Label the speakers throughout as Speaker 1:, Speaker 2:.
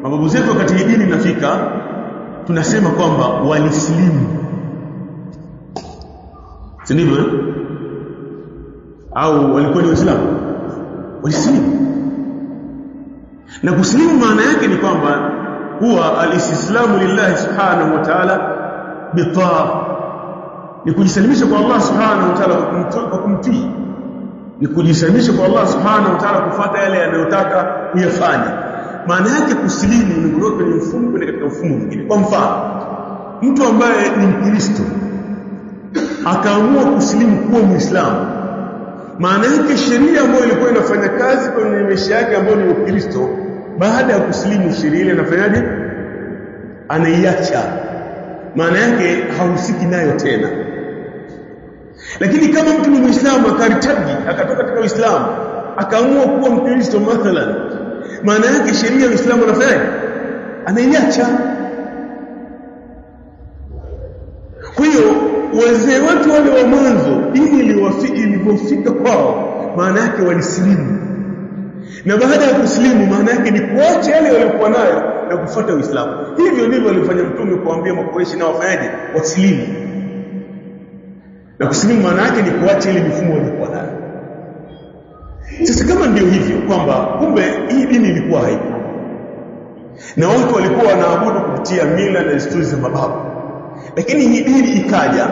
Speaker 1: Mababu zetu wakati hii dini inafika tunasema kwamba walislimu. Si ndivyo? Au walikuwa ni Waislamu? Walislimu. Na kuslimu maana yake ni kwamba huwa al-istislamu lillahi subhanahu wa ta'ala bitaa, ni kujisalimisha kwa Allah subhanahu wa ta'ala kwa kumtii, ni kujisalimisha kwa Allah subhanahu wa ta'ala kufuata yale yanayotaka kuyafanya. Maana yake kuslimu ni kutoka kwenye mfumo kwenda katika mfumo mwingine. Kwa mfano, mtu ambaye ni Mkristo akaamua kuslimu kuwa Muislamu, maana yake sheria ambayo ilikuwa inafanya kazi kwenye maisha yake ambayo ni Ukristo, baada ya kuslimu sheria ile anafanyaje? Anaiacha. Maana yake hahusiki nayo tena. Lakini kama mtu ni Muislamu akaritaji, akatoka katika Uislamu, akaamua kuwa Mkristo mathalan, maana yake sheria ya Uislamu anafanyaje? Anaiacha. Kwa hiyo wazee wetu wale wa mwanzo, dini ilipofika kwao, maana yake walislimu. Na baada ya kuslimu maana yake ni kuacha yale waliokuwa nayo na kufuata Uislamu. Hivyo ndivyo alifanya Mtume kuambia Makuraishi na wafanyaje? Waslimu. Na kuslimu maana yake ni kuacha ile mifumo waliokuwa nayo. Sasa kama ndio hivyo kwamba kumbe hii dini ilikuwa haipo, na watu walikuwa wanaabudu kupitia mila na desturi za mababu, lakini hii dini ikaja,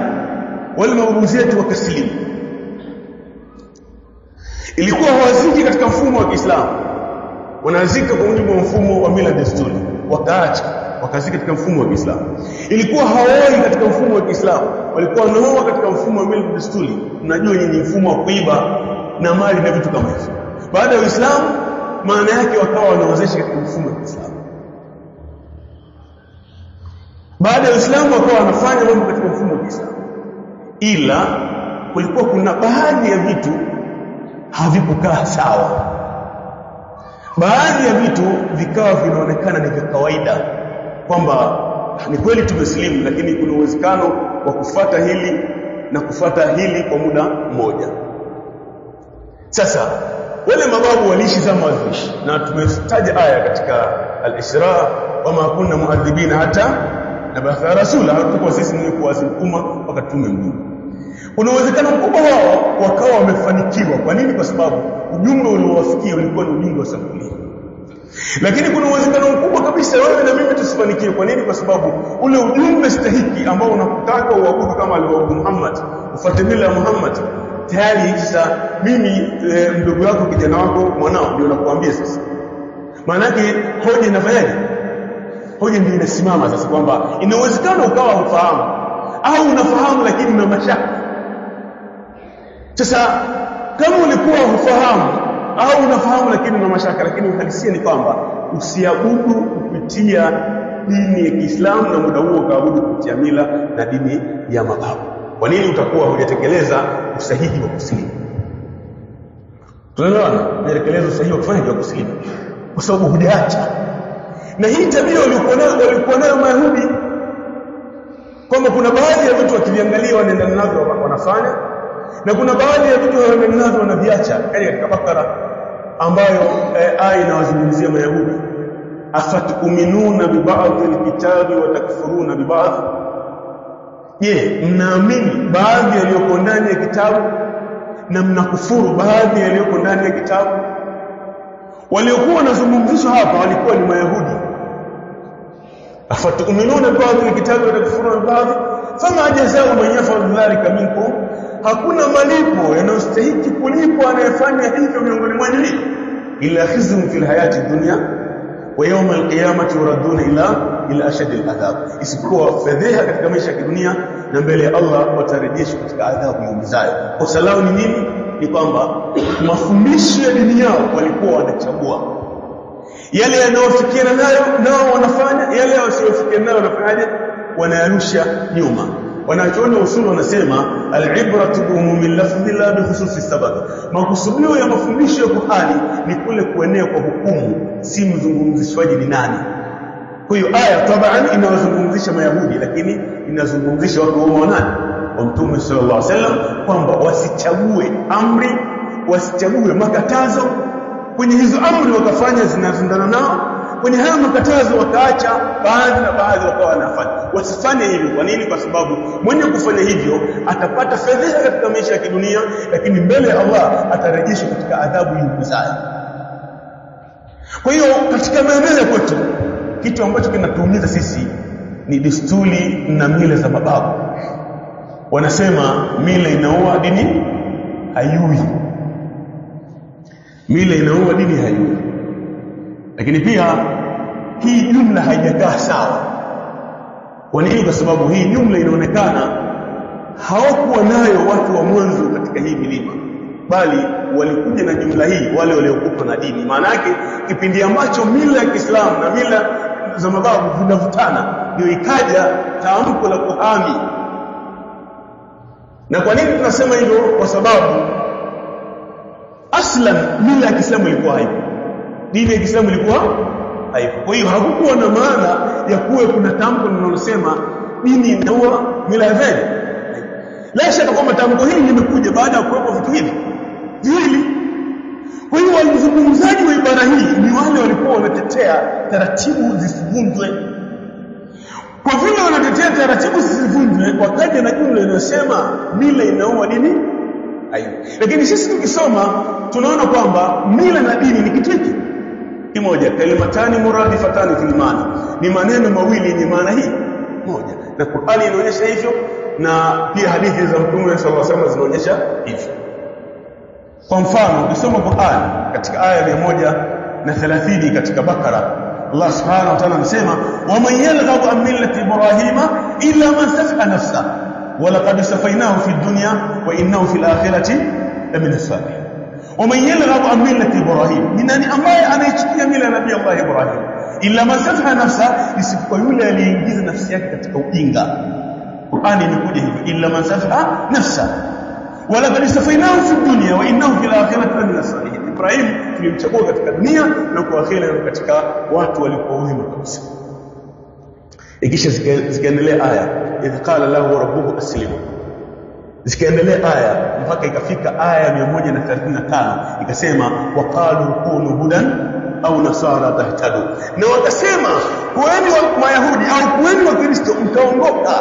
Speaker 1: wale mababu zetu wakaslimu. Ilikuwa hawaziki katika mfumo wa Kiislamu, wanazika kwa mujibu wa mfumo wa mila desturi, wakaacha wakazika katika mfumo wa Kiislamu. Ilikuwa hawaoi katika mfumo wa Kiislamu, walikuwa wanaoa katika mfumo wa mila desturi. Mnajua nyinyi mfumo wa kuiba na mali na vitu kama hivyo. Baada ya Uislamu maana yake wakawa wanaozesha katika mfumo wa Kiislamu. Baada ya Uislamu wakawa wanafanya mambo katika mfumo wa Kiislamu. Ila kulikuwa kuna baadhi ya vitu havikukaa sawa. Baadhi ya vitu vikawa vinaonekana ni vya kawaida, kwamba ni kweli tumeslimu, lakini kuna uwezekano wa kufuata hili na kufuata hili kwa muda mmoja. Sasa wale mababu waliishi zama wazishi, na tumetaja aya katika al-Isra, wama kunna muadhibina hata nabatha rasula, hatukuwa sisi ni kuwazikuma wakati tumemjua. Kuna uwezekano mkubwa wao wakawa wamefanikiwa. Kwa nini? Kwa sababu ujumbe uliowafikia ulikuwa ni ujumbe wa sahihi. Lakini kuna uwezekano mkubwa kabisa wewe na mimi tusifanikiwe. Kwa nini? Kwa sababu ule ujumbe stahiki ambao unakutaka uabudu kama alivyoabudu Muhammad, ufuate mila ya Muhammad, tayari sasa mimi mdogo wako, kijana wako, mwanao ndio nakuambia sasa. Maana yake hoja inafanyaje? Hoja ndio inasimama sasa, kwamba inawezekana ukawa hufahamu au unafahamu lakini una mashaka. Sasa kama ulikuwa hufahamu au unafahamu lakini una mashaka, lakini uhalisia ni kwamba usiabudu kupitia dini ya Kiislamu na muda huo ukaabudu kupitia mila na dini ya mababu. Kwa nini? Utakuwa hujatekeleza usahihi wa kuslimu. Tunaelewana? Hujatekeleza usahihi wa kufanya wa kuslimu kwa sababu hujaacha. Na hii tabia walikuwa nayo Mayahudi, kwamba kuna baadhi ya vitu wakiviangalia wanaenda navyo wanafanya, na kuna baadhi ya vitu wanaenda navyo wanaviacha. Yaani katika Bakara ambayo aya inawazungumzia Mayahudi, afatuminuna bi ba'dhi alkitabi wa takfuruna bi ba'dhi. Je, mnaamini baadhi yaliyoko ndani ya kitabu na mnakufuru baadhi yaliyoko ndani ya kitabu? Waliokuwa wanazungumzishwa hapa walikuwa ni Mayahudi. afatuminuna ba'dhi alkitabi wa takfuruna bi ba'dhi fama jazaa'u man yaf'alu dhalika minkum, hakuna malipo yanayostahili kulipwa anayefanya hivyo miongoni mwenu ila khizyun fil hayati dunya wa yawm alqiyamati yuraduna ila ashad aladhab, isipokuwa fedheha katika maisha ya dunia na mbele ya Allah watarejeshwa katika adhabu yumizayo. Kwa sababu ni nini? Ni kwamba mafundisho ya dini yao walikuwa wanachagua yale yanayofikiana nayo nao wanafanya, yale yasiyofikiana nayo wanafanyaje? Wanayarusha nyuma. Wanachoona usulu wanasema al-ibratu bi umumil lafzi la bi khususi sabab. Makusudio ya mafundisho ya Qur'ani ni kule kuenea kwa hukumu, si mzungumzishwaji ni nani. Kwa hiyo aya taban inawazungumzisha Mayahudi, lakini inazungumzisha watu wa nani? Wa Mtume sallallahu alaihi wasallam, kwamba wasichague amri, wasichague makatazo. Kwenye hizo amri wakafanya zinazindana nao, kwenye haya makatazo wakaacha baadhi na baadhi wakawa wanafanya. Wasifanye hivyo. Kwa nini? Kwa sababu mwenye kufanya hivyo atapata fedheha katika maisha ya kidunia, lakini mbele ya Allah atarejeshwa katika adhabu iumizayo. Kwa hiyo katika maeneo kwetu kitu ambacho kinatuumiza sisi ni desturi na mila za mababu. Wanasema mila inaua, dini haiui. Mila inaua, dini haiui. Lakini pia hii jumla haijakaa sawa. Kwa nini? Kwa sababu hii jumla inaonekana hawakuwa nayo watu wa mwanzo katika hii milima, bali walikuja na jumla hii wale waliokuwa na dini. Maana yake kipindi ambacho mila ya Kiislamu na mila za mababu vinavutana, ndio ikaja tamko la kuhami. Na kwa nini tunasema hivyo? Kwa sababu aslan mila ya Kiislamu ilikuwa haipo, dini ya Kiislamu ilikuwa haipo. Kwa hiyo hakukuwa na maana ya kuwe kuna tamko linalosema dini inaua, mila ya dini. La shaka kwamba tamko hili limekuja baada ya kuwepo vitu hivi viwili. Kwa hiyo walizungumzaji wa ibara hii ni wale walikuwa wanatetea taratibu zisivunjwe. Kwa vile wanatetea taratibu zisivunjwe, wakaja na jumla inayosema mila inaua, dini haiui. Lakini sisi tukisoma tunaona kwamba mila na dini ni kitu kimoja. Kalimatani muradifatani fil maana, ni maneno mawili yenye maana hii moja, na Qur'ani inaonyesha hivyo, na pia hadithi za Mtume sallallahu alaihi wasallam zinaonyesha hivyo. Kwa mfano ukisoma Qur'an katika aya 130 katika Bakara, Allah subhanahu wa ta'ala anasema wa man yalghabu an millati ibrahima illa man safiha nafsa wa laqad safainahu fid dunya wa innahu fil akhirati lamina salihin. Wa man yalghabu an millati ibrahim, ni nani ambaye anaichukia mila ya Nabii Allah Ibrahim? Illa man safiha nafsa, isipokuwa yule aliyeingiza nafsi yake katika ujinga. Qur'ani imekuja hivi, illa man safiha nafsa wa laqad safainahu fid dunya wa innahu fil akhirati lamina salihin. Ibrahim tulimchagua katika dunia na kwa akhira katika watu walikuwa wema kabisa. Ikisha zikaendelea aya, idh qala lahu rabbuhu aslim. Zikaendelea aya mpaka ikafika aya 135, ikasema waqalu kunu hudan au nasara tahtadu, na wakasema kuweni wa Mayahudi au kuweni wa Kristo mtaongoka.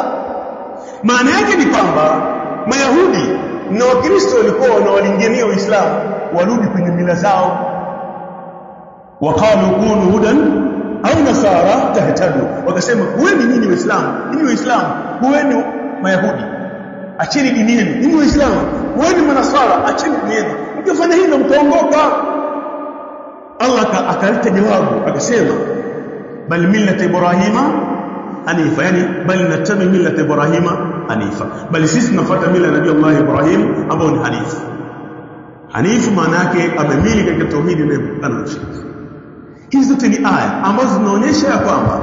Speaker 1: Maana yake ni kwamba Mayahudi na Wakristo walikuwa wanawalingania Uislamu warudi kwenye mila zao. Waqalu kunu hudan au nasara tahtadu, wakasema kuweni nyinyi Waislamu, nyinyi Waislamu kuweni Mayahudi, acheni dini yenu. Nyinyi Waislamu kuweni Manasara, acheni dini yenu. Mkifanya hivyo mtaongoka. Allah akaleta jawabu akasema bal millata ibrahima hanifa, yani bal natabi millata ibrahima hanifa, bali sisi tunafuata mila ya Nabii Allah Ibrahim ambao ni hanifu. Hanifu maana yake amemili katika tauhidi na kuepukana na shirki. Hizi zote ni aya ambazo zinaonyesha ya kwamba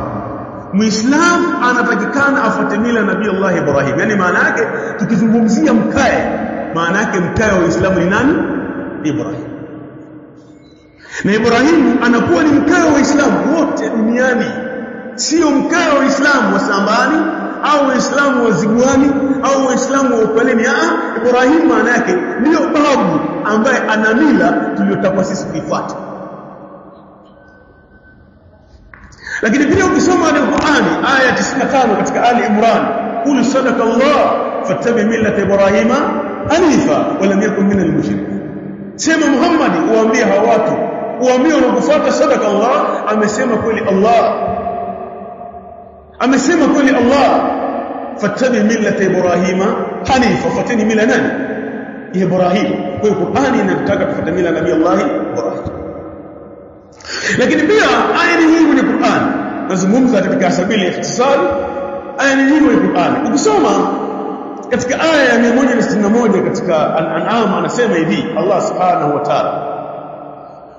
Speaker 1: Muislamu anatakikana afuate mila ya Nabii Allah Ibrahim. Yani maana yake tukizungumzia mkae, maana yake mkae wa Uislamu ni nani? Ibrahim. Na Ibrahim anakuwa ni mkae wa Uislamu wote duniani, sio mkae wa Uislamu wa Sambani au Waislamu wa Zigwani au Waislamu wa Upaleni. Ibrahim maana yake ndio babu ambaye ana mila tuliyotakwa sisi kuifuata. Lakini pia ukisoma Qur'ani aya 95 katika Ali Imran, qul sadaqa Allah fattabi millata Ibrahima hanifa wa lam yakun minal mushrikin. Sema Muhammad, uambie hawa watu, uambie wanakufuata sadaqa Allah, amesema kweli Allah, amesema kweli Allah, fattabi millata Ibrahima hanifa, fatani mila nani? Ibrahim. Kwa hiyo Qur'ani inataka tufuate mila Nabii Allah Ibrahim. Lakini pia aya nyingi kwenye Qur'an nazungumza katika sabili ya ikhtisar, aya nyingi kwenye Qur'an. Ukisoma katika aya ya 161 katika Al-An'am anasema hivi Allah subhanahu wa ta'ala,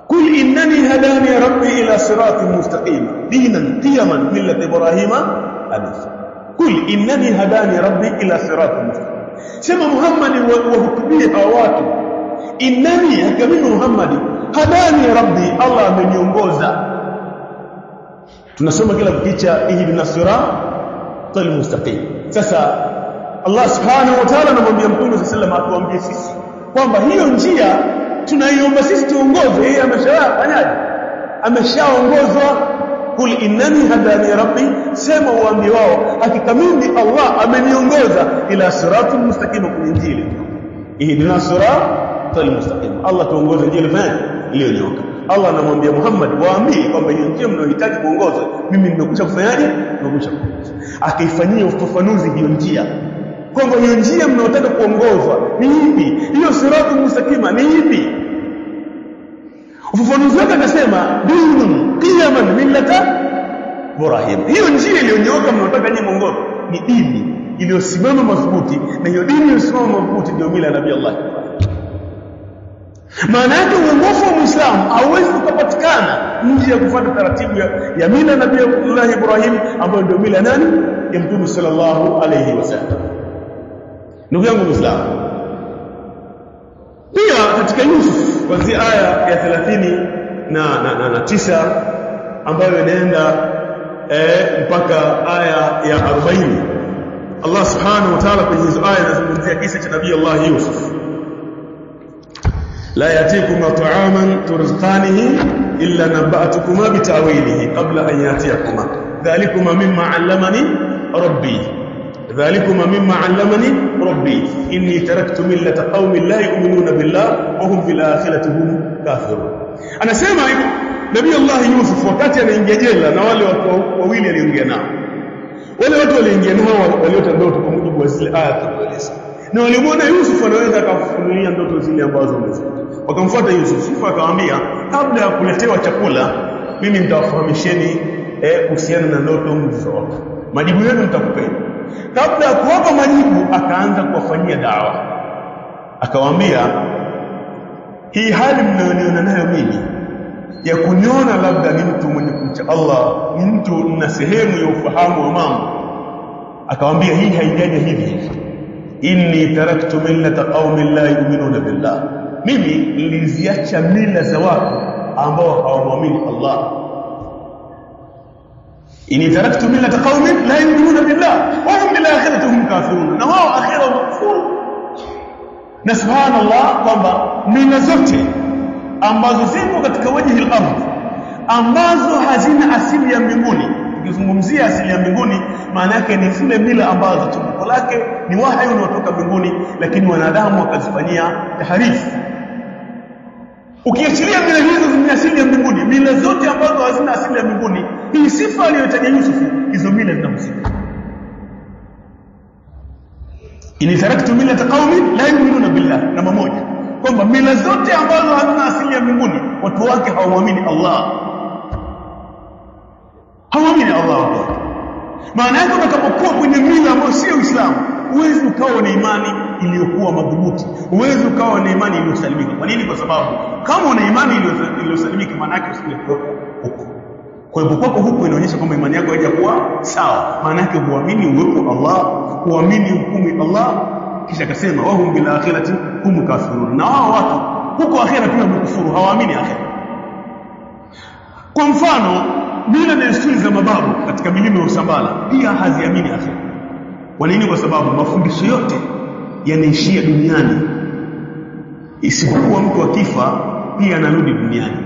Speaker 1: kul innani hadani rabbi ila siratin mustaqim dinan qiyaman millata ibrahima hanifa. Kul innani hadani rabbi ila siratin mustaqim. Sema Muhammad wahutubie hawa watu, innani, hakika mimi Muhammad, hadani rabbi, Allah ameniongoza. Tunasoma kila kicha ihdinas siratal mustaqim. Sasa Allah subhanahu wa ta'ala anamwambia Mtume sallallahu alaihi wasallam atuambie sisi kwamba hiyo njia tunaiomba sisi tuongozwe. Yeye ameshafanyaje? Ameshaongozwa. kul innani hadani rabbi, sema uambie wao hakika mimi Allah ameniongoza ila siratul mustaqim, kwenye njia ihdina siratal mustaqim. Allah tuongoze njia iliyonyoka. Allah anamwambia Muhammad waambie kwamba hiyo njia mnayohitaji kuongozwa mimi nimekwisha kufanyaje, nimekwisha kuongoza. Akaifanyia ufafanuzi hiyo njia kwamba hiyo njia mnayotaka kuongozwa ni ipi, hiyo siratul mustaqima ni ipi. Ufafanuzi wake akasema dinun qiyaman millata Ibrahim, hiyo njia iliyonyoka mnayotaka nyinyi muongoze ni dini iliyosimama madhubuti, na hiyo dini iliyosimama madhubuti ndio mila ya Nabii Allah. Maana yake uongofu wa Muislamu hauwezi kupatikana nje ya kufuata taratibu ya mila ya Nabii Allah Ibrahim, ambayo ndio mila nani, ya Mtume sallallahu alayhi wasallam. Ndugu yangu Muislamu, pia katika Yusuf kuanzia aya ya 39 ambayo inaenda mpaka aya ya 40, Allah subhanahu wa ta'ala kwenye hizo aya anazungumzia kisa cha Nabii Allah Yusuf. la yatikum ta'aman turzqanihi illa naba'tukuma bitawilihi qabla an yatiyakuma dhalikuma mimma 'allamani rabbi dhalikuma mimma 'allamani rabbi inni taraktu millata qaumin la yu'minuna billah wa hum bil akhirati hum kafirun. Anasema Nabii Allah Yusuf wakati anaingia jela na wale watu wawili aliongea nao, wale watu waliingia nao waliota ndoto kwa mujibu wa zile aya tulizoeleza, na walimuona Yusuf anaweza akafunulia ndoto zile ambazo wameziota. Wakamfuata Yusuf, akawaambia kabla ya kuletewa chakula mimi nitawafahamisheni kuhusiana na ndoto mlizoota, majibu yenu nitakupeni. Kabla ya kuwapa majibu akaanza kuwafanyia dawa, akawaambia hii hali mnayoniona nayo mimi ya kuniona labda ni mtu mwenye kumcha Allah, ni mtu na sehemu ya ufahamu wa mambo, akawaambia hii haijaja hivi. Inni taraktu millata qaumin la yu'minuna billah, mimi niliziacha mila za watu ambao hawamwamini Allah. Inni taraktu millata qaumin la yu'minuna billah wa hum bil akhirati hum kafirun, na wao akhira wakufuru. Na subhanallah kwamba mila zote ambazo zipo katika wajhi al-ardh ambazo hazina asili ya mbinguni, tukizungumzia asili ya mbinguni maana yake ni zile mila ambazo chimbuko lake ni wahyi unaotoka mbinguni, lakini wanadamu wakazifanyia taharifu. Ukiachilia mila hizo zenye asili ya mbinguni, mila zote ambazo hazina asili ya mbinguni, hii sifa aliyotaja Yusuf, hizo mila zinamsika. Inni taraktu millata qaumin la yu'minuna billah, namba moja kwamba mila zote ambazo hazina asili ya mbinguni watu wake hawamwamini Allah, hawamwamini Allah. Maana yake utakapokuwa kwenye mila ambayo sio Uislamu, huwezi ukawa na imani iliyokuwa madhubuti, huwezi ukawa na imani iliyosalimika. Kwa nini? Kwa sababu kama una imani iliyosalimika maana yake usingekuwa huko. Kwa hivyo kwako huko inaonyesha kwamba imani yako haijakuwa sawa. Maana yake huamini uwepo Allah, huamini hukumu Allah. Kisha akasema wahum bil akhirati hum kafirun, na wao watu huko akhira pia wamekufuru, hawaamini akhira. Kwa mfano mila na desturi za mababu katika milima ya Usambara pia haziamini akhira. Kwa nini? Kwa sababu mafundisho yote yanaishia duniani, isipokuwa mtu akifa pia anarudi duniani.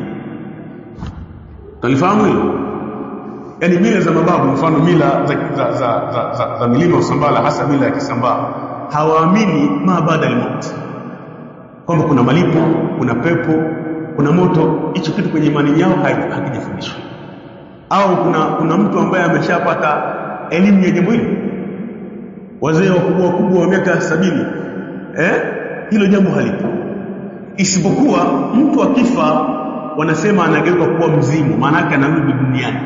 Speaker 1: Tulifahamu hilo? Yaani mila za mababu, mfano mila za milima ya Usambara, hasa mila ya Kisambaa, hawaamini ma baada al-maut, kwamba kuna malipo, kuna pepo, kuna moto. Hicho kitu kwenye imani yao hakijafundishwa. Au kuna mtu ambaye ameshapata elimu ya jambo hili, wazee wakubwa wa miaka 70, hilo jambo halipo. Isipokuwa mtu akifa wanasema anageuka kuwa mzimu, maana yake anarudi duniani.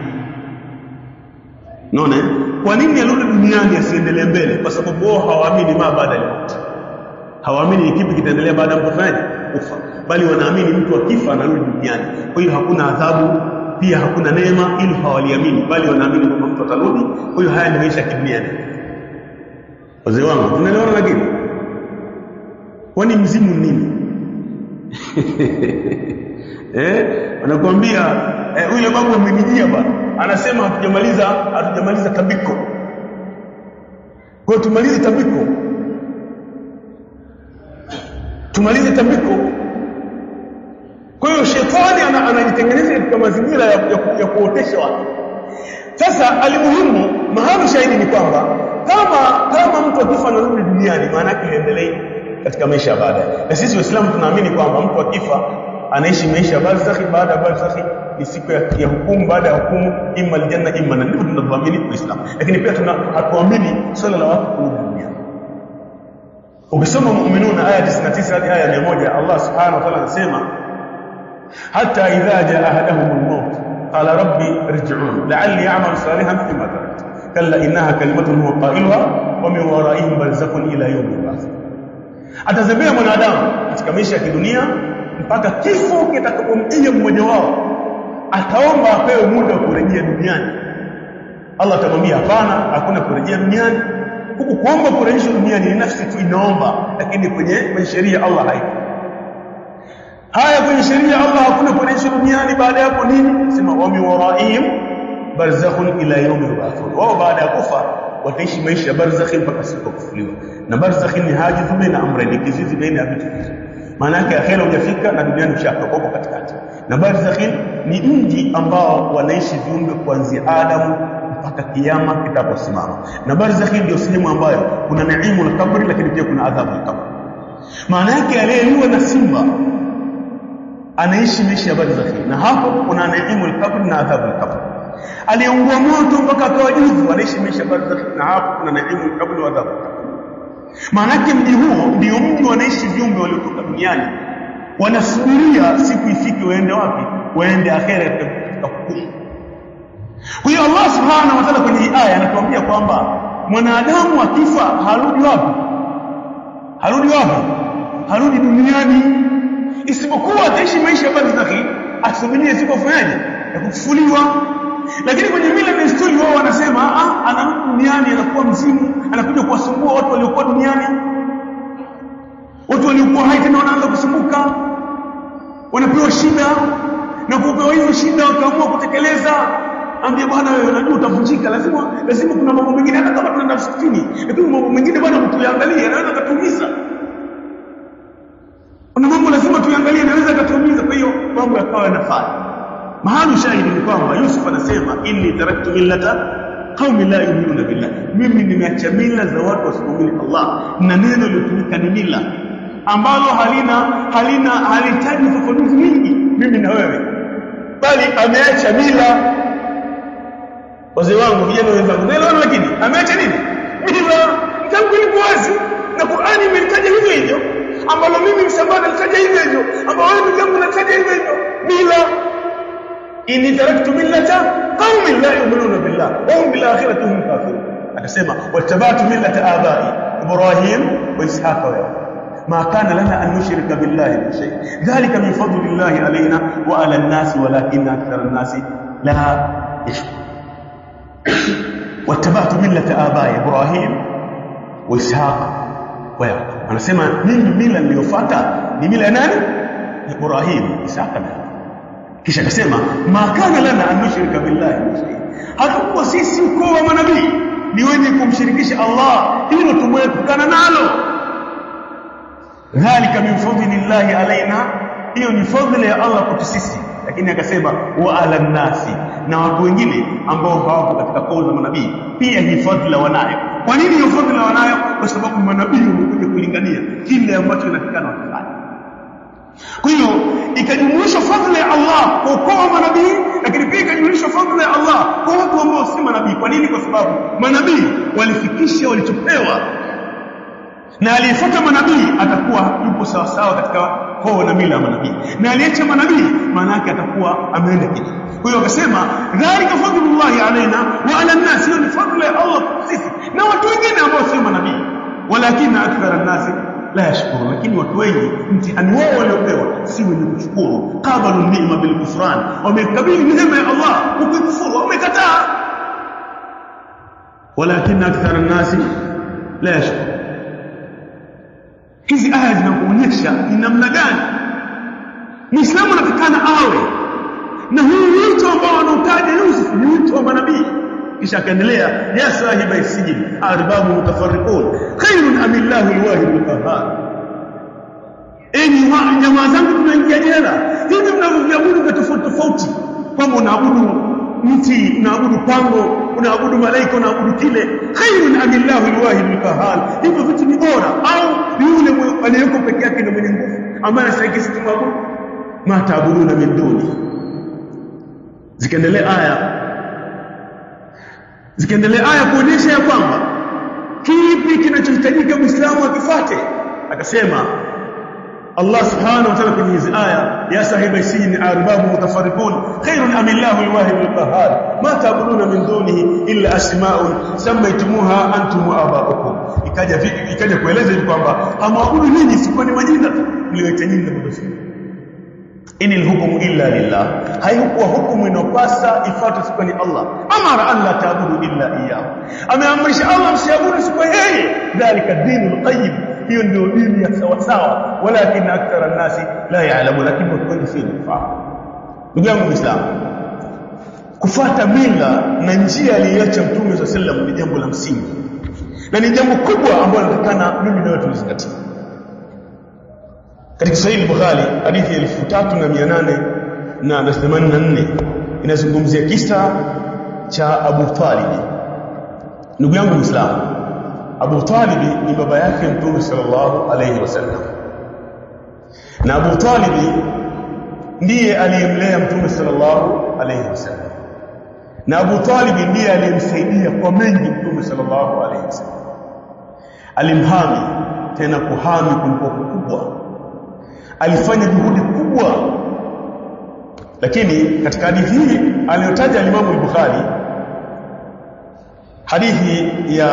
Speaker 1: Unaona? Kwa nini arudi duniani asiendelee mbele? Kwa sababu wao hawaamini ma baada ya mauti. Hawaamini ni kipi kitaendelea baada ya kufa, bali wanaamini mtu akifa anarudi duniani. Kwa hiyo hakuna adhabu, pia hakuna neema, ili hawaliamini, bali wanaamini kwamba mtu atarudi. Kwa hiyo haya ni maisha ya duniani. Wazee wangu, tunaelewana? Lakini kwani mzimu nini? Wanakuambia yule babu amenijia bwana, anasema hatujamaliza tabiko. Kwa hiyo tumalize tabiko. Tumalize tabiko. Kwa hiyo shetani anajitengeneza katika mazingira ya kuotesha watu. Sasa alimuhimu mahali shahidi ni kwamba kama mtu akifa na rudi duniani, maana yake endelee katika maisha baadaye. Na sisi Waislamu tunaamini kwamba mtu akifa anaishi maisha barzakhi, baada ya barzakhi ni siku ya hukumu, baada ya hukumu imma aljanna imma nar. Ndio tunavyoamini Uislamu. Lakini pia hatuamini swala la watu kurudi duniani. Ukisoma Mu'minun aya 99 hadi aya 100, Allah Subhanahu wa ta'ala anasema hatta idha jaa ahaduhum al-maut qala rabbi irji'un la'alli a'malu salihan fima taraktu kalla innaha kalimatun huwa qailuha wa min wara'ihim barzakhun ila yawm al-ba'th. Atazembea mwanadamu katika maisha ya kidunia mpaka kifo kitakapomjia mmoja wao, ataomba apewe muda wa kurejea duniani. Allah atamwambia hapana, hakuna kurejea duniani. Huku kuomba kurejeshwa duniani ni nafsi tu inaomba, lakini kwenye sheria Allah haipo. Haya, kwenye sheria Allah hakuna kurejeshwa duniani. Baada hapo nini? Sema wa min waraihim barzakhun ila yawm al-ba'th. Wao baada ya kufa wataishi maisha barzakhi mpaka siku kufufuliwa. Na barzakhi ni hajizu baina amrayni, kizuizi baina ya vitu hivi. Maana yake akhera hujafika na duniani ushatoka huko katikati. Na barzakhi ni mji ambao wanaishi viumbe kuanzia Adamu mpaka kiyama kitaposimama. Na barzakhi ndio sehemu ambayo kuna naimu al-kabri, lakini pia kuna adhabu al-kabri. Maana yake aliyeliwa na simba anaishi maisha ya barzakhi, na hapo kuna naimu al-kabri na adhabu al-kabri. Aliungua moto mpaka akawa juzu, anaishi maisha ya barzakhi, na hapo kuna naimu al-kabri na adhabu al-kabri. Maana yake mji huo ndio mji wanaishi viumbe waliotoka duniani, wanasubiria siku ifike waende wapi? Waende akhera katika hukumu. Kwa hiyo Allah Subhanahu wa ta'ala kwenye aya anatuambia kwamba mwanadamu akifa harudi wapi? Harudi duniani, isipokuwa ataishi maisha ya barzakhi, asubirie siku fanyaje ya kufufuliwa. Lakini kwenye mila na desturi wao wanasema anarudi duniani, anakuwa mzimu, anakuja kuwasumbua watu waliokuwa duniani. Watu waliokuwa hai tena wanaanza kusumbuka, wanapewa shida, na kupewa hizo shida wakaamua kutekeleza. Ambia bwana, wewe unajua utavunjika, lazima kuna mambo mengine, hata kama tuna nafsi fini, lakini mambo mengine bwana mtuangalie, anaweza kutuumiza. Kuna mambo lazima tuangalie, anaweza kutuumiza. Kwa hiyo mambo yakawa yanafanya. Mahali shahidi ni kwamba Yusuf anasema inni taraktu millata qaumi la yu'minuna billah, mimi nimeacha mila za watu wasiomwamini Allah. Na neno lilotumika ni mila ambalo halihitaji ufafanuzi mwingi, mimi na wewe, bali ameacha mila. Wazee wangu, vijana wenzangu, naelewana, lakini ameacha nini? Mila. Tangu ni wazi na Qur'ani imelitaja hivyo hivyo, ambalo mimi msambana nilitaja hivyo hivyo, ambao wewe ndugu yangu nilitaja hivyo hivyo, mila. Inni taraktu millata qaumin la yu'minuna billah wa hum bil akhirati hum kafirun. Akasema wattabatu millata abai Ibrahim wa Ishaq wa Yaqub ma kana lana an nushrika billahi min shay dhalika min fadlillahi alayna wa ala an-nas walakinna akthara an-nas la yashkurun. Wattabatu millata abai Ibrahim wa Ishaq wa Yaqub. Anasema mimi mila niliyofuata ni mila ya nani? Ibrahim, Ishaq na Yaqub. Kisha akasema ma kana lana an nushrika billahi shay, hatakuwa sisi ukoo wa manabii ni wenye kumshirikisha Allah, hilo tumepukana nalo. Dhalika min fadlillahi alaina, hiyo ni fadhila ya Allah kwetu sisi. Lakini akasema wa ala nasi, na watu wengine ambao hawako katika koo za manabii pia hii fadhila wanayo. Kwa nini hiyo fadhila wanayo? Kwa sababu manabii wamekuja kulingania kile ambacho inatakana wafanye. Kwa hiyo ikajumuisha fadhila ya Allah kwa ukoo wa manabii, lakini pia ikajumuisha fadhila ya Allah kwa watu ambao si manabii. Kwa nini? Kwa sababu manabii walifikisha walichopewa, na aliyefuata manabii atakuwa yupo sawa sawa katika koo na mila ya manabii, na aliyeacha manabii maana yake atakuwa ameenda kitu. Kwa hiyo akasema dhalika fadlullahi alaina wa ala an-nas, hiyo ni fadhila ya Allah sisi na watu wengine ambao si manabii. Walakinna akthara an-nas la yashkuru, lakini watu wengi mtihani wao waliopewa si wenye kushukuru. Qabalu ni'ma bil kufran, wamekabili neema ya Allah ukikufuru, wamekataa. Walakinna akthara an-nas la yashkuru. Hizi aya zinakuonyesha ni namna gani Muislamu anatakana awe na huu wito ambao anautaja Yusuf, ni wito wa manabii. Kisha akaendelea ya sahiba isijin arbabu mutafarriqun khairun amillahu alwahid alqahhar, enyi jamaa zangu tunaingia jela, hivi mnavyoabudu vitu tofauti, kwamba unaabudu mti, unaabudu pango, unaabudu malaika, unaabudu kile. Khairun amillahu alwahid alqahhar. Hivyo vitu ni bora, au yule aliyeko peke yake ndio mwenye nguvu ambaye anastahili sisi tumwabudu? Ma taabuduna min duni. Zikaendelea aya kuonyesha ya kwamba kipi kinachohitajika Muislamu akifuate. Akasema Allah subhanahu wa ta'ala kwenye hizi aya, ya sahibi sijni arbabu mutafarriqun khairun amillahu alwahid alqahhar ma ta'buduna min dunihi illa asma'un sammaytumuha antum wa aba'ukum. Ikaja kueleza kwamba hamwabudu ninyi isipokuwa ni majina mlioita nyinyi na baba zenu. Inil hukmu illa lillah. Haikuwa hukumu inopasa ifuate isipokuwa ni Allah. Amara an la ta'budu illa iyyah. Ameamrisha Allah msiabudu isipokuwa yeye. Dhalika dinul qayyim. Hiyo ndio dini ya sawa sawa, walakin akthara an-nasi la ya'lamu, lakini watu wengi si wanafahamu. Ndugu yangu Muislamu, kufuata mila na njia aliyoacha Mtume sallallahu alaihi wasallam ni jambo la msingi na ni jambo kubwa ambalo natakana mimi na wewe tulizingatie. Katika Sahih Bukhari hadithi 3884 inazungumzia kisa cha Abu Talib. Ndugu yangu Muislamu, Abu Talib ni baba yake Mtume sallallahu alayhi wasallam, na Abu Talib ndiye aliyemlea Mtume sallallahu alayhi wasallam, na Abu Talib ndiye aliyemsaidia kwa mengi Mtume sallallahu alayhi wasallam. Alimhami, tena kuhami kulikuwa kubwa, alifanya juhudi kubwa. Lakini katika hadithi hii aliyotaja Imam al-Bukhari, hadithi ya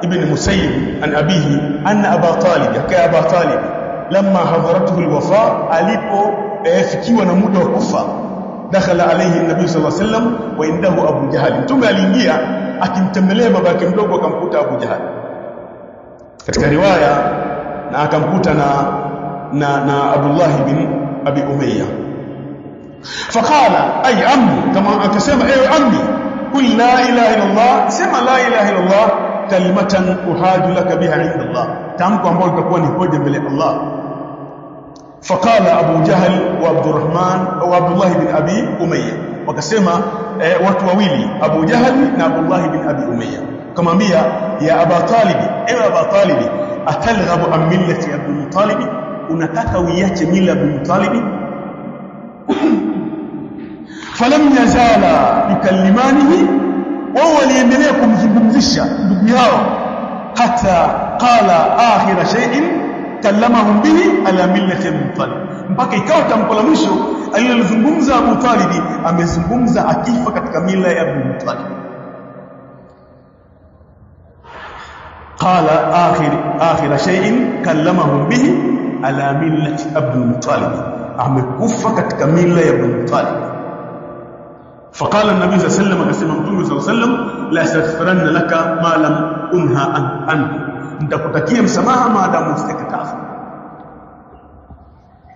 Speaker 1: Ibn Musayyib an abihi anna Aba Talib, ya Aba Talib lamma hadaratuhu alwafa, alipofikiwa na muda wa kufa, dakhala alayhi an-nabi sallallahu alayhi wasallam wa indahu Abu Jahal. Mtume aliingia akimtembelea baba yake mdogo, akamkuta Abu Jahal katika riwaya, na akamkuta na Abdullah bin Abi Umayya. Faqala ay ammi, kama akasema ewe ammi, qul la ilaha illa Allah, sema la ilaha illa Allah kalimatan uhaju laka biha inda Allah, tamko ambalo litakuwa ni hoja mbele Allah. Faqala Abu Jahl wa Abdurrahman au Abdullah bin Abi Umayya, wakasema watu wawili, Abu Jahl na Abdullah bin Abi Umayya, kamwambia ya Aba Talib, ewe Aba Talib, atalghabu an millati Abdul Muttalib, unataka uiache mila ya Abdul Muttalib? Falam yazala yukallimanihi, wao waliendelea kumzungumzisha ndugu yao, hata qala akhira shay'in kallamahum bihi ala millati Muttalib, mpaka ikawa tamko la mwisho alilozungumza Abu Talib, amezungumza akifa katika mila ya Abu Muttalib. Qala akhira shay'in kallamahum bihi ala millati Abdul Muttalib, amekufa katika mila ya Abdul Muttalib. فقال النبي صلى الله عليه وسلم, akasema Mtume صلى الله عليه وسلم, la astaghfiranna laka ma lam unha anhu, nitakutakia msamaha maadamu usitakatafu.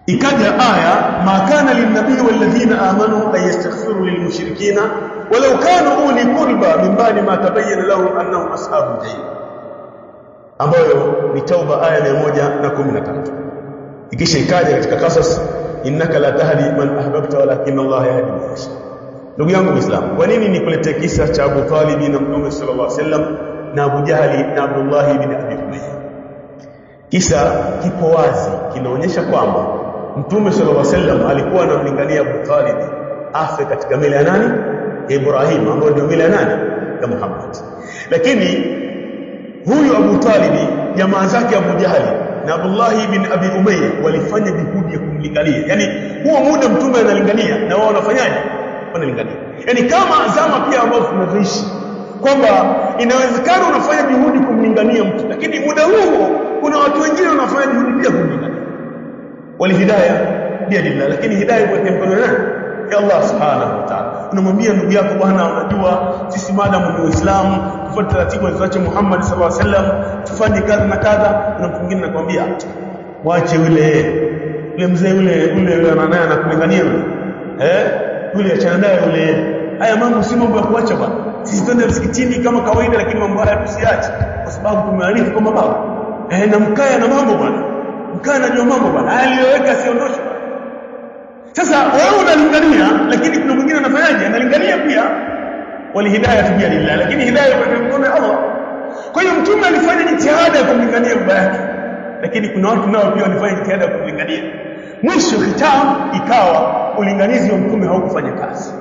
Speaker 1: Ikaja aya, ma kana lin-nabiy wal-ladhina amanu ay yastaghfiru lil-mushrikeena walau kanu uli qurba min ba'di ma tabayyana lahum annahum ashabul jahim, ambayo ni Tauba aya 113. Ikisha ikaja katika Qasas, innaka la tahdi man ahbabta walakin Allah yahdi man yasha. Ndugu yangu Muislamu, kwa nini nikuletea kisa cha Abu Talib na Mtume sallallahu alaihi wasallam na Abu Jahali na Abdullah ibn Abi Umayya? Kisa kipo wazi, kinaonyesha kwamba Mtume sallallahu alaihi wasallam alikuwa anamlingania Abu Talib afe katika mila ya nani? Ya Ibrahim, ambayo ndio mila ya nani? Ya Muhammad. Lakini huyu Abu Talib, jamaa zake Abu Jahali na Abdullah ibn Abi Umayya walifanya juhudi ya kumlingania. Yani huo muda Mtume analingania na wao wanafanyaje? Wanalingania. Yani kama zama pia ambazo tunazoishi, kwamba inawezekana unafanya juhudi kumlingania mtu, lakini muda huo kuna watu wengine wanafanya juhudi pia kumlingania. Wali hidayah biadillah, lakini hidayah kwa mkono nani? Ya Allah subhanahu wa ta'ala. Unamwambia ndugu yako, bwana, unajua sisi maadamu ni Waislamu tufuate taratibu za Muhammad sallallahu alaihi wasallam, tufanye kadha na kadha, na mtu mwingine anakuambia waache yule mzee yule anaye anakulingania yule, yule achana naye yule. Haya mambo si mambo ya kuacha bwana. Sisi twende msikitini kama kawaida, lakini mambo haya tusiache, kwa sababu tumearifu kama baba na mkaya na mambo bwana, mkaya na mambo bwana, aliyoweka siondoshe bwana. Sasa wewe unalingania, lakini kuna mwingine anafanyaje? Analingania pia. Walihidayah biyadillah, lakini hidayah kwa mkono wa Allah. Kwa hiyo mtume alifanya jitihada ya kumlingania baba yake, lakini kuna watu nao pia walifanya jitihada ya kumlingania. Mwisho khitam ikawa ulinganizi wa mtume haukufanya kazi,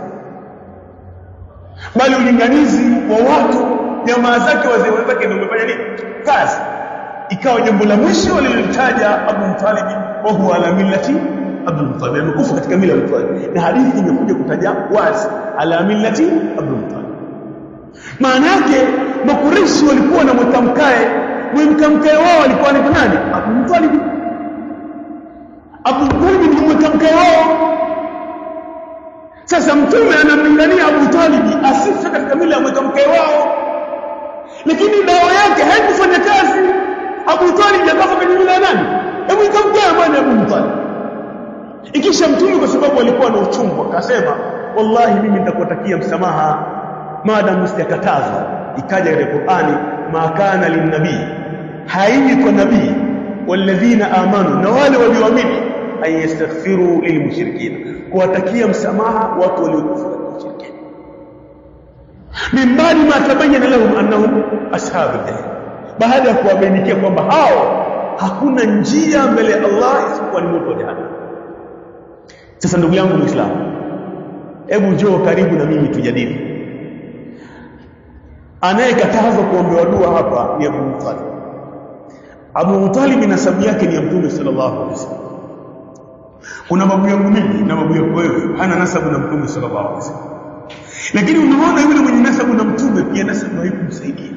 Speaker 1: bali ulinganizi wa watu jamaa zake, wazee wake ndio umefanya nini kazi. Ikawa jambo la mwisho walilitaja Abu Muttalib, wa huwa ala millati Abdul Muttalib, amekufa katika mila ya Muttalib, na hadithi imekuja kutaja wazi ala millati Abdul Muttalib. Maana yake Makureishi walikuwa na mtamkae wao walikuwa ni nani? Abu Muttalib. Abu Muttalib ni mtamkae wao. Sasa mtume anamlingania Abu Talib asife katika mila ya mtamkae wao, lakini dawa yake haikufanya kazi. Abu Talib akafa kwenye mila ya nani? Hebu ikamkaa amani Abu Muttalib. Ikisha mtume kwa sababu alikuwa na uchungu akasema, wallahi mimi nitakuwatakia msamaha maadamu msijakatazwa. Ikaja ile Qur'ani, ma kana linnabii, haiji kwa nabii, walladhina amanu, na wale walioamini, ayastaghfiru lilmushrikina, kuwatakia msamaha watu waliokufa katika ushirikina, min ba'di ma tabayyana lahum annahum ashabul jahim, baada ya kuwabainikia kwamba hao hakuna njia mbele ya Allah isipokuwa ni moto wa jahannam. Sasa ndugu yangu Muislamu, hebu njoo karibu na mimi tujadili. Anayekatazwa kuombewa dua hapa ni Abu Muttalib. Abu Muttalib nasabu yake ni ya Mtume sallallahu alaihi wasallam. Kuna babu yangu mimi na babu yako wewe hana nasabu na Mtume sallallahu alaihi wasallam, lakini unaona yule mwenye nasabu na Mtume pia nasabu haikumsaidia.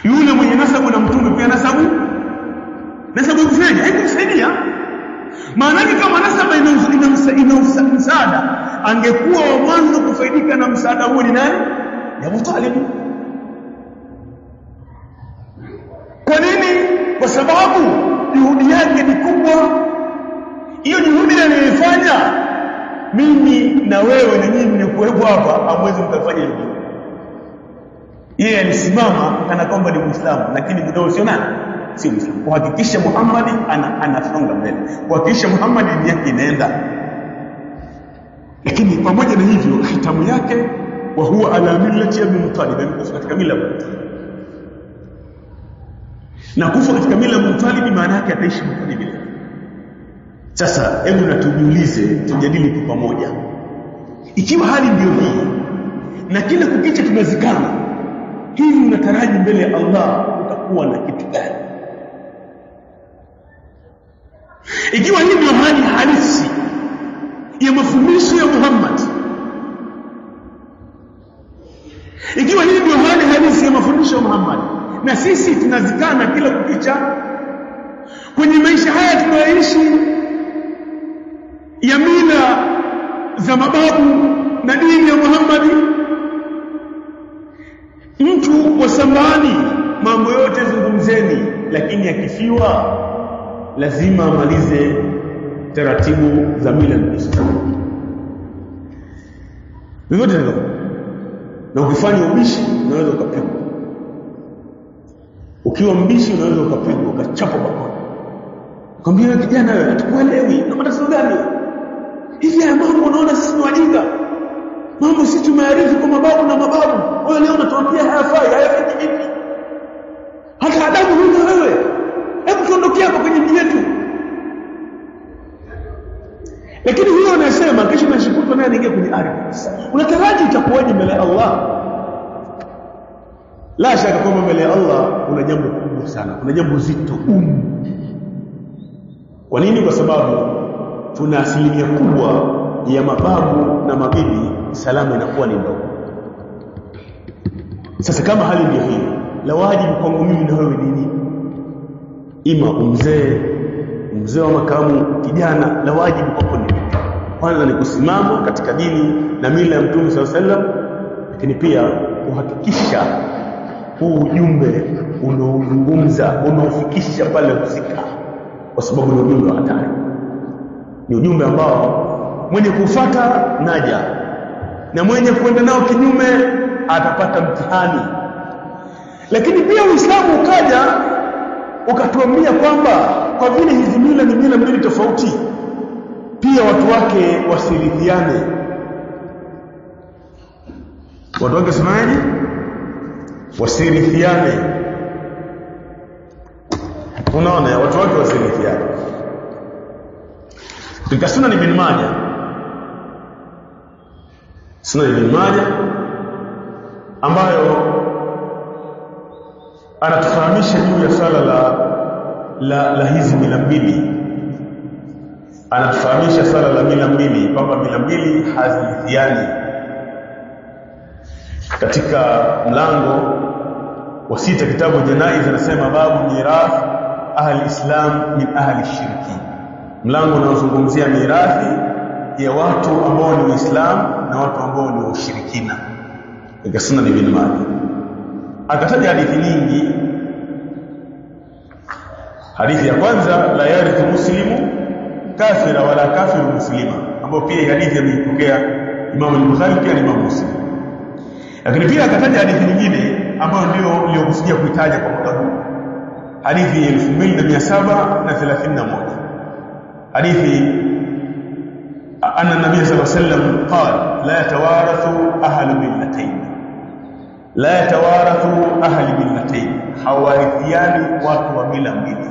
Speaker 1: Yule mwenye nasabu na Mtume pia nasabu haikumsaidia. Maana kama nasaba ina msaada, angekuwa wa mwanzo kufaidika na msaada huo ni nani? Ya Abu Talib. Kwa nini? Kwa sababu juhudi yake ni kubwa. Hiyo juhudi aliyoifanya, mimi na wewe na nyinyi mliokuwepo hapa hamwezi mkafanya hivyo. Yeye alisimama kana kwamba ni Muislamu, lakini bidao sio nani? Si Muislamu. Kuhakikisha Muhammad anasonga mbele, kuhakikisha Muhammad dini yake inaenda. Lakini pamoja na hivyo hitamu yake, wa huwa ala millati Abi Muttalib, alikufa katika mila ya Muttalib. Na kufa katika mila ya Muttalib maana yake ataishi Muttalib bila. Sasa hebu natujiulize, tujadili kwa pamoja. Ikiwa hali ndio hii na kila kukicha tunazikana, hivi unataraji mbele ya Allah utakuwa na kitu gani? Ikiwa hii ndio hali halisi ya mafundisho ya Muhammad, ikiwa hii ndio hali halisi ya mafundisho ya Muhammad, na sisi tunazikana kila kukicha kwenye maisha haya tunayoishi ya mila za mababu na dini ya Muhammad, mtu wa sambani mambo yote zungumzeni, lakini akifiwa lazima amalize taratibu za mila na desturi. Vivyote hivyo, na ukifanya ubishi unaweza ukapigwa. Ukiwa mbishi unaweza ukapigwa, ukachapwa bakoni. Kwambia wewe kijana, wewe hatukuelewi, na matatizo gani? Hivi haya mambo unaona sisi ni wajinga. Mambo sisi tumearifu kwa mababu na mababu. Wewe leo unatuambia hayafai vipi? Hata adabu huna wewe. Hebu tuondokea hapo kwenye mji wetu. Lakini huyo anasema kesho nashukuru naye anaingia kwenye ardhi. Unataraji itakuwaje mbele ya Allah? La shaka kwamba mbele ya Allah kuna jambo kubwa sana, kuna jambo zito. Kwa nini? Kwa sababu tuna asilimia kubwa ya mababu na mabibi, salama inakuwa ni ndogo. Sasa kama hali ndio hii, la wajibu kwangu mimi na wewe nini? Ima mzee wa makamu, kijana, la wajibu kwako ni kwanza ni kusimama katika dini na mila ya Mtume sallallahu alaihi wasallam, lakini pia kuhakikisha huu ujumbe unaozungumza unaofikisha pale husika, kwa sababu ni ujumbe wa hatari. Ni ujumbe ambao mwenye kufuata naja, na mwenye kwenda nao kinyume atapata mtihani. Lakini pia Uislamu ukaja ukatuambia kwamba kwa vile hizi mila ni mila mbili tofauti, pia watu wake wasirithiane. Watu wake semaje? Wasirithiane. Unaona, watu wake wasirithiane. Katika Sunan Ibn Majah, Sunan Ibn Majah ambayo anatufahamisha juu ya swala la hizi mila mbili. Anatufahamisha swala la mila mbili, kwamba mila mbili hazirithiani. Katika mlango wa 6 kitabu Janaiz anasema babu mirath ahli islam min ahli shirki. Mlango unaozungumzia mirathi ya watu ambao ni Waislamu na watu ambao ni washirikina. Katika Sunan Ibn Majah akataja hadithi nyingi. Hadithi ya kwanza, la yarithu muslimu kafira wala kafiru muslima, ambayo pia hadithi imeipokea Imam al-Bukhari pia Imam Muslim. Lakini pia akataja hadithi nyingine ambayo ndio niliyokusudia kuitaja kwa muda huu, hadithi 2731. hadithi anna nabii sallallahu alayhi wasallam qala la yatawarathu ahlu millatayn, la yatawarathu ahlu millatayn, hawarithiani watu wa mila mbili.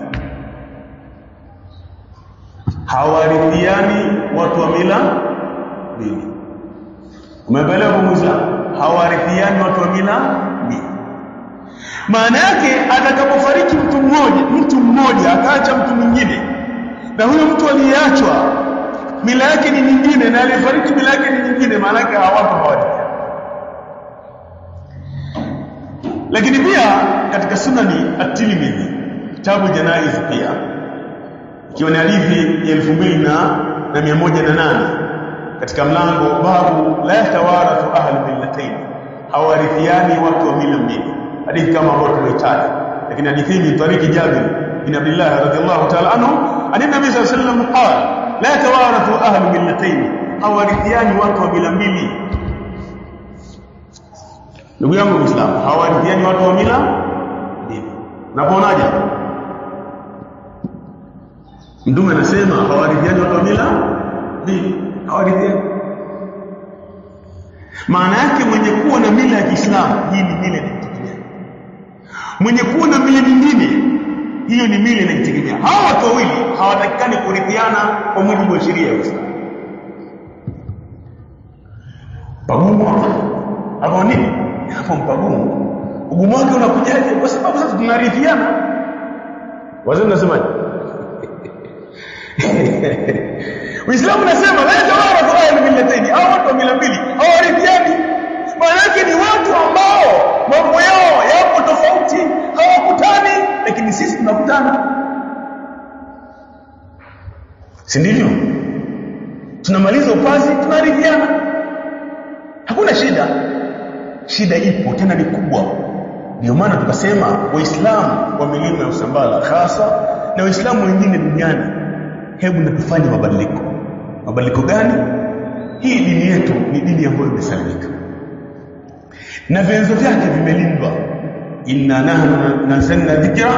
Speaker 1: Hawarithiani watu wa mila mbili. Umeelewa Muislamu? Hawarithiani watu wa mila mbili. Maana yake atakapofariki mtu mmoja akaacha mtu mwingine, na huyo mtu aliyeachwa mila yake ni nyingine na aliyefariki mila yake ni nyingine, maana yake hawapo hawarithiani. Lakini pia katika Sunani At-Tirmidhi kitabu Janaiz pia, ikiwa ni hadithi ya 2108 katika mlango babu la yatawarathu ahlu millatayn, hawarithiani watu wa mila mbili, hadithi kama ambayo tumeitaja. Lakini hadithi hii ni tariki Jabir bin Abdullah radhiyallahu ta'ala anhu, ani nabii sallallahu alayhi wasallam qala la yatawarathu ahlu millatayn, hawarithiani watu wa mila mbili. Ndugu yangu Muislamu, hawarithiani watu wa mila mbili. Unaponaje? Mtume anasema hawarithiani watu wa mila mbili, hawarithiani. Maana yake mwenye kuwa na mila ya Kiislamu, hii ni mila inayotegemea. Mwenye kuwa na mila nyingine, hiyo ni mila inayotegemea. Hawa watu wawili hawatakikani kurithiana kwa mujibu wa sheria ya Uislamu. Pagumu hapo nini? Hapo mpagumu. Ugumu wake unakujaje? Kwa sababu sasa tunarithiana. Wazee mnasemaje? Uislamu unasema la yatawarathu ahlu millatayn, hao watu wa mila mbili hawarithiani. Maana yake ni watu ambao mambo yao yapo tofauti, hawakutani, lakini sisi tunakutana. Si ndivyo? Tunamaliza upazi, tunarithiana. Hakuna shida. Shida ipo tena ni kubwa. Ndio maana tukasema Waislamu wa milima ya Usambara hasa na Waislamu wengine duniani, hebu na tufanye mabadiliko. Mabadiliko gani? Hii dini yetu ni dini ambayo imesalimika na vyanzo vyake vimelindwa. Inna nahnu nazzalna dhikra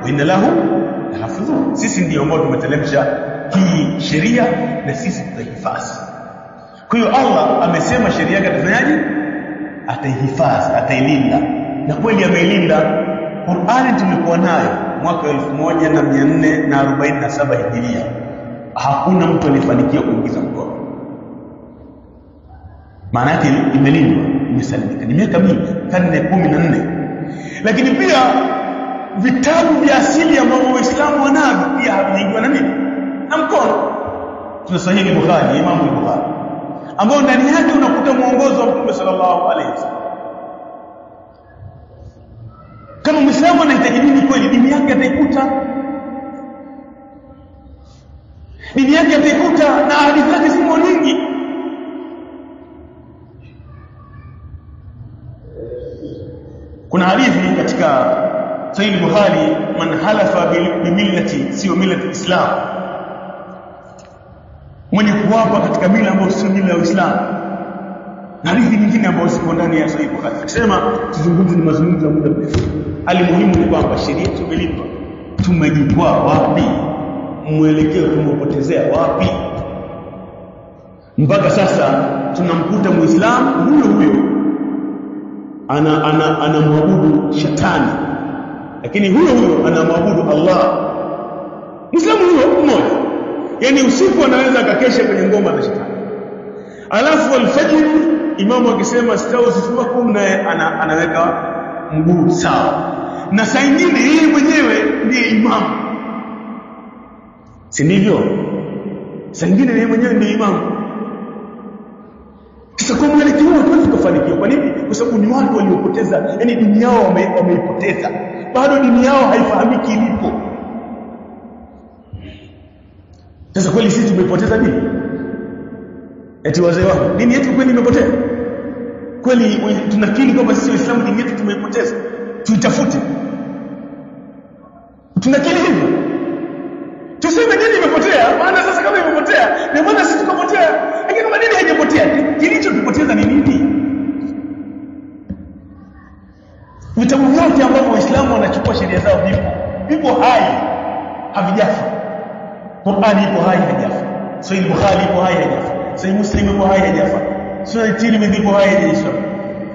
Speaker 1: wa inna lahu lahafidhun. Sisi ndio ambao tumeteremsha hii sheria na sisi tutahifadhi. Kwa hiyo Allah amesema sheria yake atafanyaje? Ataihifadhi, atailinda. Na kweli ameilinda. Qur'ani tulikuwa nayo mwaka 1447 Hijiria. Hakuna mtu alifanikiwa kuingiza mkono. Maana yake imelindwa, imesalimika. Ni miaka mingi, karne 14. Lakini pia vitabu vya asili ambavyo Waislamu wanavyo pia havijaingwa na nini? Na mkono. Tuna Sahihi Bukhari, Imam Bukhari, ambao ndani yake unakuta mwongozo wa Mtume sallallahu alaihi wasallam. Kama Muislamu anahitaji dini kweli, dini yake ataikuta. Dini yake ataikuta na hadithi zake zimo nyingi. Kuna hadithi katika Sahih Bukhari, man halafa bimillati, sio millati Islam, mwenye kuwapa katika mila ambayo sio mila ya Uislamu. Na hadithi nyingine ambazo ziko ndani ya Sahih Bukhari. Akisema tuzungumze ni mazungumzo ya muda mrefu. Alimuhimu ni kwamba sheria tumelindwa. Tumejikwaa wapi? Mwelekeo tumepotezea wapi? mpaka sasa tunamkuta Muislamu huyo anamwabudu shetani, lakini huyo anamwabudu Allah. Muislamu huyo mmoja, yani usiku anaweza akakesha kwenye ngoma za shetani, alafu alfajiri imamu akisema stawu sifukum naye anaweka mguu sawa, na saa nyingine yeye mwenyewe ndiye imamu, si ndivyo? Saa nyingine yeye mwenyewe ndiye imamu. Sasa kwa mwelekeo huo hatuwezi kufanikiwa. Kwa nini? Kwa sababu ni watu waliopoteza, yani dini yao wameipoteza, bado dini yao haifahamiki ilipo. Sasa kweli sisi tumepoteza dini? Eti wazee wao dini yetu kweli imepotea? Kweli tunakiri kwamba sisi Waislamu dini yetu tumeipoteza? Tuitafute. Tunakiri hivyo? Tuseme dini imepotea, maana sasa kama imepotea, ni maana sisi tukapotea. Lakini kama dini haijapotea, kilichotupoteza ni nini? Vitabu vyote ambavyo Waislamu wanachukua sheria zao vipo hai, havijafa. Qur'ani ipo hai, haijafa. Sahih Bukhari ipo hai, haijafa. Sahih Muslim ipo hai, haijafa. Sunan Tirmidhi ipo hai, haijafa.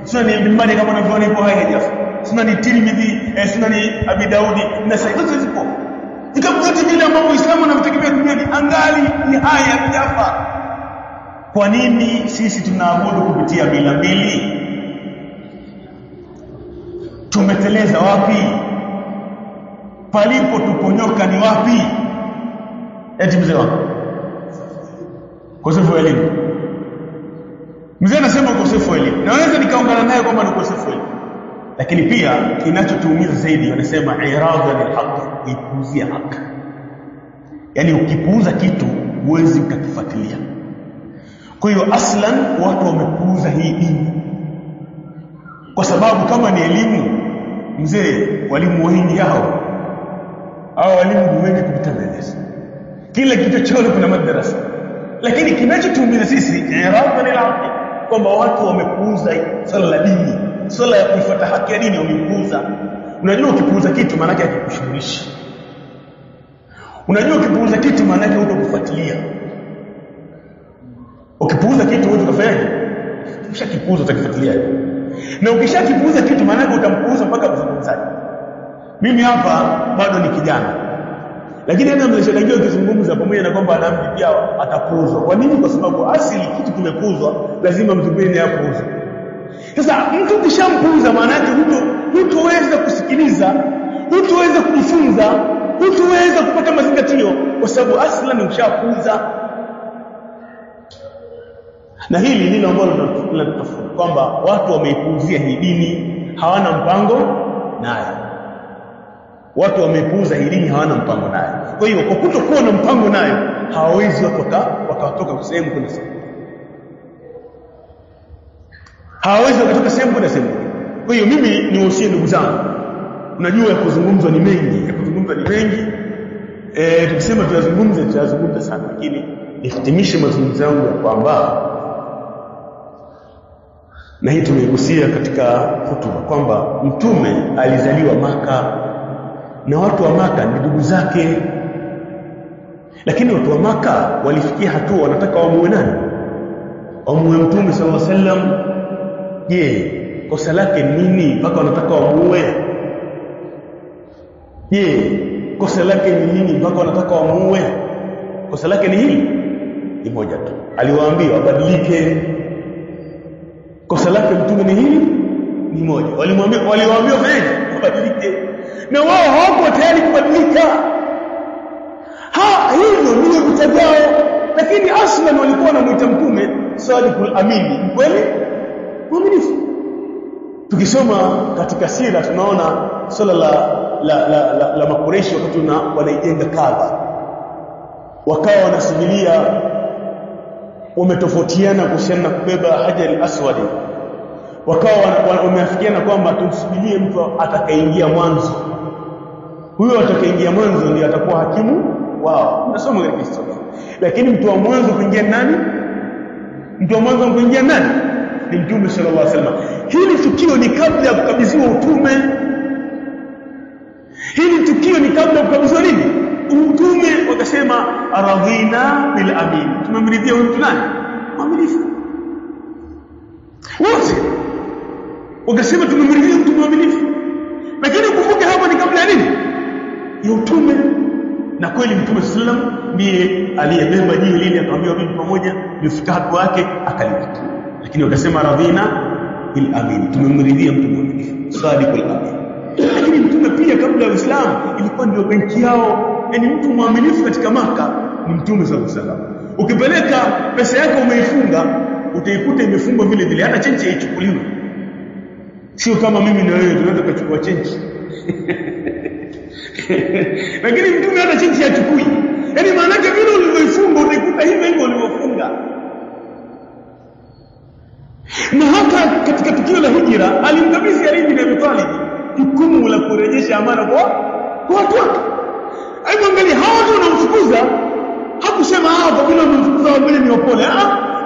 Speaker 1: Sunan Ibn Majah kama unavyoona ipo hai, haijafa. Sunan Tirmidhi, Sunan Abi Daudi na Sahih zipo. Vitabu vyote vile ambavyo Waislamu wanamtegemea duniani angali ni hai, haijafa. Kwa nini sisi tunaabudu kupitia mila mbili? Tumeteleza wapi? Palipo tuponyoka ni wapi? Eti mzee wangu, ukosefu wa elimu. Mzee anasema ukosefu wa elimu, naweza nikaungana naye kwamba ni ukosefu wa elimu, lakini pia kinachotuumiza zaidi wanasema iradha lil haqq, kuipuuzia haki. Yani ukipuuza kitu huwezi ukakifuatilia. Kwa hiyo aslan watu wamepuuza hii dini, kwa sababu kama ni elimu, mzee, walimu wengi hao walimu wengi kupita madarasa, kila kitu chao kuna madarasa. Lakini kinachotuumiza sisi iradha lil haqq, kwamba watu wamepuuza swala la dini, swala ya kuifuata haki ya dini wamepuuza. Unajua ukipuuza kitu maana yake hakikushughulishi. Unajua ukipuuza kitu maana yake hutakufuatilia. Ukipuuza kitu wewe utafanyaje? Ukishakipuuza utakifuatilia. Na ukishakipuuza kitu maana yake utampuuza mpaka mzungumzaji. Mimi hapa bado ni kijana, lakini hata mlishajua ukizungumza pamoja na kwamba adambi pia atapuuzwa. Kwa nini? Kwa sababu asili kitu kimepuuzwa, lazima mzungumze apuuzwe. Sasa mtu ukishampuuza maana yake hutoweza kusikiliza, hutoweza kujifunza, hutoweza kupata mazingatio, kwa sababu asili ni ushapuuza. Na hili ndilo ambalo tunatafuta, kwamba watu wameipuuzia hii dini, hawana mpango nayo. Watu wameipuuza hii dini, hawana mpango nayo. Kwa hiyo kwa kutokuwa na mpango nayo, hawawezi wakatoka sehemu kwenda sehemu. Hawawezi wakatoka sehemu kwenda sehemu. Kwa hiyo mimi niwahusie ndugu zangu, unajua kuzungumzwa ni mengi, tukisema tutazungumza sana, lakini nihitimishe mazungumzo yangu ya kwamba, na hii tumeigusia katika hotuba, kwamba Mtume alizaliwa Maka na watu wa Maka ni ndugu zake, lakini watu wa Maka walifikia hatua wanataka wamuue nani? Wamuue Mtume sallallahu alaihi wasallam. Je, kosa lake nini mpaka wanataka wamuue? Je, kosa lake ni nini mpaka wanataka wamuue? Kosa lake ni hili, ni moja tu, aliwaambia wabadilike. Kosa lake Mtume ni hili, ni moja. Waliwaambia wabadilike, na wao hawakuwa tayari kubadilika. Hivyo ndio vita vyao, lakini aslan walikuwa wanamuita Mtume Sadiqul Amin, mkweli mwaminifu. Tukisoma katika sira tunaona swala la Makureishi wakati wanaijenga Kaaba, wakawa wanasimulia, wametofautiana kuhusiana na kubeba Hajar al-Aswad. Wakawa wameafikiana kwamba tumsubirie mtu atakayeingia mwanzo. Huyo atakayeingia mwanzo ndiye atakuwa hakimu wao. Nasoma katika historia. Lakini mtu wa mwanzo kuingia nani? Mtu wa mwanzo kuingia nani? Ni Mtume sallallahu alaihi wasallam. Hili tukio ni kabla ya kukabidhiwa utume. Hili tukio ni kabla ya kukabidhiwa nini? Utume. Wakasema aradhina bil amin, tumemridhia huyu nani? wakasema tumemridhia mtu mwaminifu. Lakini ukumbuke hapa ni kabla ya nini? Ya utume. Na kweli Mtume sallam ndiye aliyebeba jiwe lile akamwambia bibi pamoja, nifika hapo yake akalipata. Lakini wakasema radhina bil amin, tumemridhia mtu mwaminifu, sadiqul amin. Lakini Mtume pia kabla ya Uislamu ilikuwa ndio benki yao, yani mtu mwaminifu katika Maka ni Mtume sallallahu alaihi wasallam. Ukipeleka pesa yako umeifunga, utaikuta imefungwa vile vile, hata chenji haichukuliwi. Sio kama mimi na wewe tunaweza kuchukua chenji. Lakini Mtume hata chenji hachukui. Yaani maana yake vile ulivyoifunga utaikuta hivyo hivyo ulivyofunga. Na hata katika tukio la hijra alimkabidhi Ali bin Abi Talib jukumu la kurejesha amana kwa watu wake. Hebu angalia hawa ndio wanamfukuza, hakusema kwa vile wanamfukuza wale ni wapole.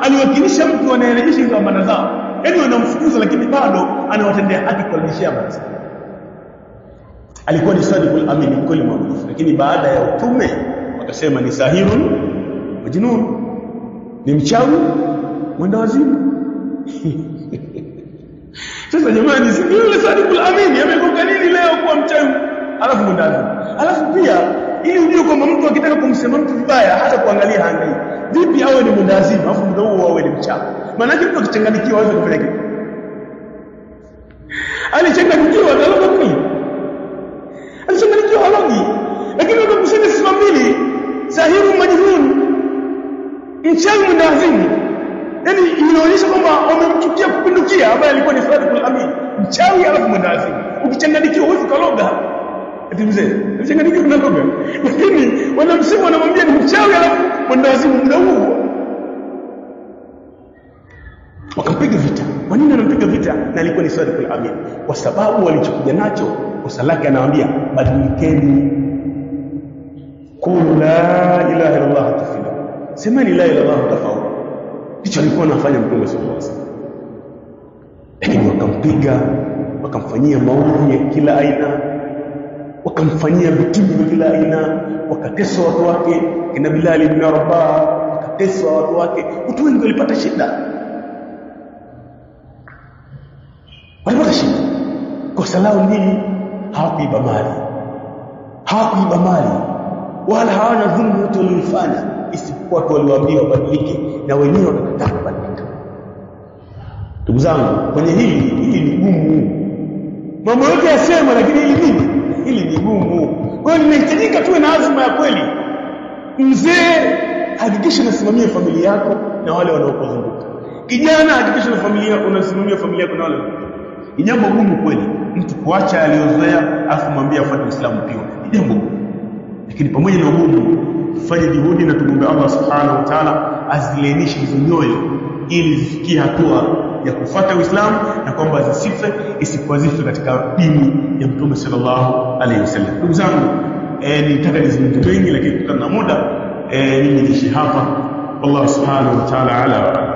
Speaker 1: Aliwakilisha mtu anayerejesha hizo amana zao. Yaani wanamfukuza lakini bado anawatendea haki kwa kurejeshia amana zao. Alikuwa ni sadiqul amin, kweli mwaminifu. Lakini baada ya utume wakasema ni sahirun majnun, ni mchawi mwenda wazimu. Sasa jamani, si yule sadiqul amin amekoka nini leo kuwa mchawi alafu mwenda wazimu? Alafu pia ili ujue kwamba mtu akitaka kumsema mtu vibaya hata kuangalia hangai vipi awe ni mwenda wazimu alafu muda huo awe ni mchawi. Maana yake mtu akichanganyikiwa hawezi kufanya kitu. Alichanganyikiwa ataloga kweli, alichanganyikiwa halogi. Lakini unakusema sifa mbili, sahiru majnun, mchawi mwenda wazimu, yani inaonyesha kwamba wamemchukia kupindukia ambaye alikuwa ni sadiqul amin, mchawi alafu mwenda wazimu. Ukichanganyikiwa huwezi kaloga. Eti mzee, ukichanganyikiwa unaloga. Lakini wanamsema wanamwambia ni mchawi alafu mwenda wazimu muda huo. Wakampiga vita. Kwa nini wanampiga vita? Na alikuwa ni sadiqul amin. Kwa sababu walichokuja nacho, kosa lake anawaambia badilikeni. Qul la ilaha illa Allah tuflihu. Semeni la ilaha illa Allah tafaulu. Hicho alikuwa anafanya Mtume sallallahu alaihi wasallam. Lakini wakampiga, wakamfanyia maovu ya kila aina, wakamfanyia vitimbi vya kila aina, wakateswa watu wake. Kina Bilal ibn Rabah wakateswa watu wake. Watu wengi walipata shida. Walipata shida. Kosa lao nini? Hawakuiba mali. Hawakuiba mali. Wala hawana dhulma yote walifanya, isipokuwa watu waliwaambia wabadilike na wenyewe wakataka kubadilika. Ndugu zangu, kwenye hili ni gumu. Mambo yote yasema lakini hili ni gumu. Kwa hiyo inahitajika tuwe na azma ya kweli. Mzee, hakikisha unasimamia familia yako na wale wanaokuzunguka. Kijana, hakikisha unasimamia familia yako na wale wanaokuzunguka. Ni jambo gumu kweli mtu kuacha aliyozoea afu mwambie afuate Uislamu pia. Ni jambo gumu. Lakini pamoja na ugumu, fanye juhudi na tumombe Allah Subhanahu wa Ta'ala azilainishe hizo nyoyo ili zifikie hatua ya kufuata Uislamu na kwamba zisife isipozife katika dini ya Mtume sallallahu alaihi wasallam. Ndugu zangu, nitaka nizungumze mengi lakini kutokana na muda mimi niishi hapa. Allah Subhanahu wa Ta'ala ala